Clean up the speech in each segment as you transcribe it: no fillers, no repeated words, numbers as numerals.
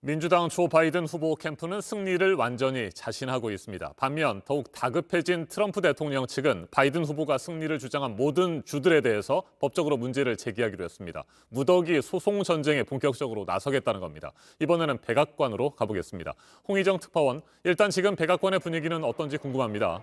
민주당 조 바이든 후보 캠프는 승리를 완전히 자신하고 있습니다. 반면 더욱 다급해진 트럼프 대통령 측은 바이든 후보가 승리를 주장한 모든 주들에 대해서 법적으로 문제를 제기하기로 했습니다. 무더기 소송 전쟁에 본격적으로 나서겠다는 겁니다. 이번에는 백악관으로 가보겠습니다. 홍희정 특파원, 일단 지금 백악관의 분위기는 어떤지 궁금합니다.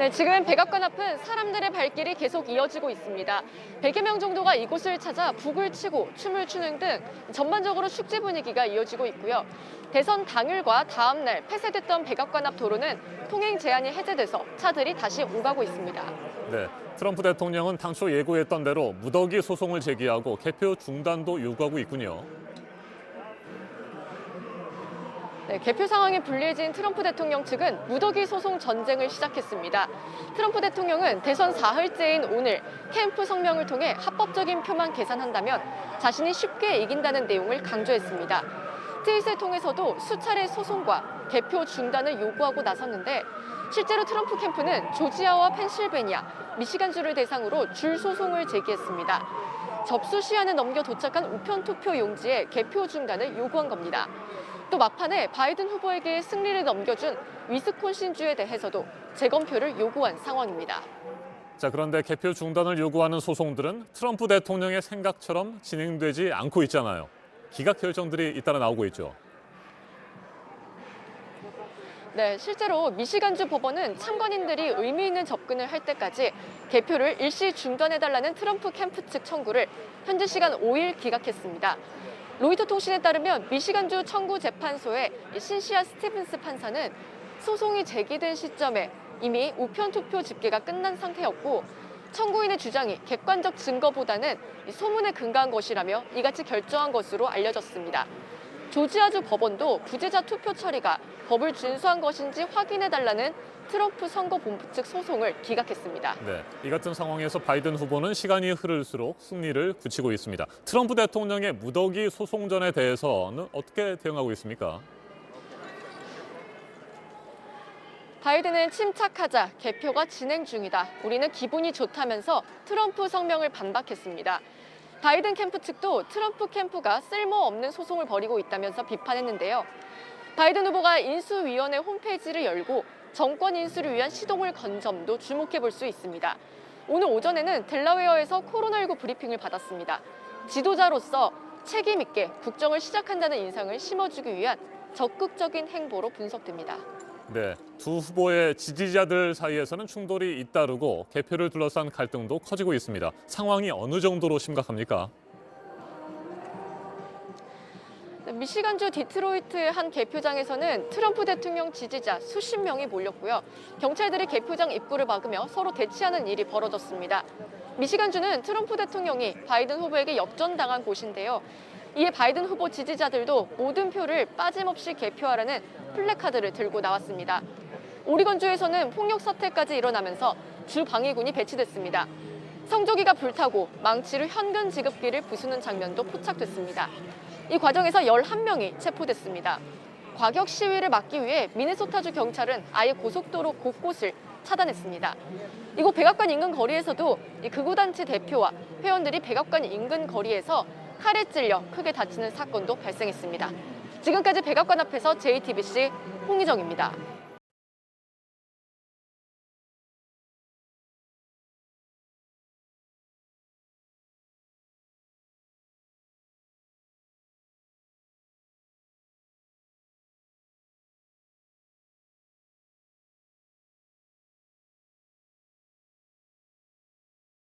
네, 지금 백악관 앞은 사람들의 발길이 계속 이어지고 있습니다. 100여 명 정도가 이곳을 찾아 북을 치고 춤을 추는 등 전반적으로 축제 분위기가 이어지고 있고요. 대선 당일과 다음 날 폐쇄됐던 백악관 앞 도로는 통행 제한이 해제돼서 차들이 다시 오가고 있습니다. 네, 트럼프 대통령은 당초 예고했던 대로 무더기 소송을 제기하고 개표 중단도 요구하고 있군요. 네, 개표 상황이 불리해진 트럼프 대통령 측은 무더기 소송 전쟁을 시작했습니다. 트럼프 대통령은 대선 사흘째인 오늘 캠프 성명을 통해 합법적인 표만 계산한다면 자신이 쉽게 이긴다는 내용을 강조했습니다. 트윗을 통해서도 수차례 소송과 개표 중단을 요구하고 나섰는데 실제로 트럼프 캠프는 조지아와 펜실베니아, 미시간주를 대상으로 줄 소송을 제기했습니다. 접수 시한을 넘겨 도착한 우편 투표 용지에 개표 중단을 요구한 겁니다. 또 막판에 바이든 후보에게 승리를 넘겨준 위스콘신주에 대해서도 재검표를 요구한 상황입니다. 자, 그런데 개표 중단을 요구하는 소송들은 트럼프 대통령의 생각처럼 진행되지 않고 있잖아요. 기각 결정들이 잇따라 나오고 있죠. 네, 실제로 미시간주 법원은 참관인들이 의미 있는 접근을 할 때까지 개표를 일시 중단해달라는 트럼프 캠프 측 청구를 현지 시간 5일 기각했습니다. 로이터 통신에 따르면 미시간주 청구재판소의 신시아 스티븐스 판사는 소송이 제기된 시점에 이미 우편 투표 집계가 끝난 상태였고 청구인의 주장이 객관적 증거보다는 소문에 근거한 것이라며 이같이 결정한 것으로 알려졌습니다. 조지아주 법원도 부재자 투표 처리가 법을 준수한 것인지 확인해달라는 트럼프 선거본부 측 소송을 기각했습니다. 네, 이 같은 상황에서 바이든 후보는 시간이 흐를수록 승리를 굳히고 있습니다. 트럼프 대통령의 무더기 소송전에 대해서는 어떻게 대응하고 있습니까? 바이든은 침착하자, 개표가 진행 중이다. 우리는 기분이 좋다면서 트럼프 성명을 반박했습니다. 바이든 캠프 측도 트럼프 캠프가 쓸모없는 소송을 벌이고 있다면서 비판했는데요. 바이든 후보가 인수위원회 홈페이지를 열고 정권 인수를 위한 시동을 건 점도 주목해 볼 수 있습니다. 오늘 오전에는 델라웨어에서 코로나19 브리핑을 받았습니다. 지도자로서 책임 있게 국정을 시작한다는 인상을 심어주기 위한 적극적인 행보로 분석됩니다. 네, 두 후보의 지지자들 사이에서는 충돌이 잇따르고 개표를 둘러싼 갈등도 커지고 있습니다. 상황이 어느 정도로 심각합니까? 미시간주 디트로이트의 한 개표장에서는 트럼프 대통령 지지자 수십 명이 몰렸고요. 경찰들이 개표장 입구를 막으며 서로 대치하는 일이 벌어졌습니다. 미시간주는 트럼프 대통령이 바이든 후보에게 역전당한 곳인데요. 이에 바이든 후보 지지자들도 모든 표를 빠짐없이 개표하라는 플래카드를 들고 나왔습니다. 오리건주에서는 폭력 사태까지 일어나면서 주 방위군이 배치됐습니다. 성조기가 불타고 망치로 현금 지급기를 부수는 장면도 포착됐습니다. 이 과정에서 11명이 체포됐습니다. 과격 시위를 막기 위해 미네소타주 경찰은 아예 고속도로 곳곳을 차단했습니다. 이곳 백악관 인근 거리에서도 극우단체 대표와 회원들이 백악관 인근 거리에서 칼에 찔려 크게 다치는 사건도 발생했습니다. 지금까지 백악관 앞에서 JTBC 홍희정입니다.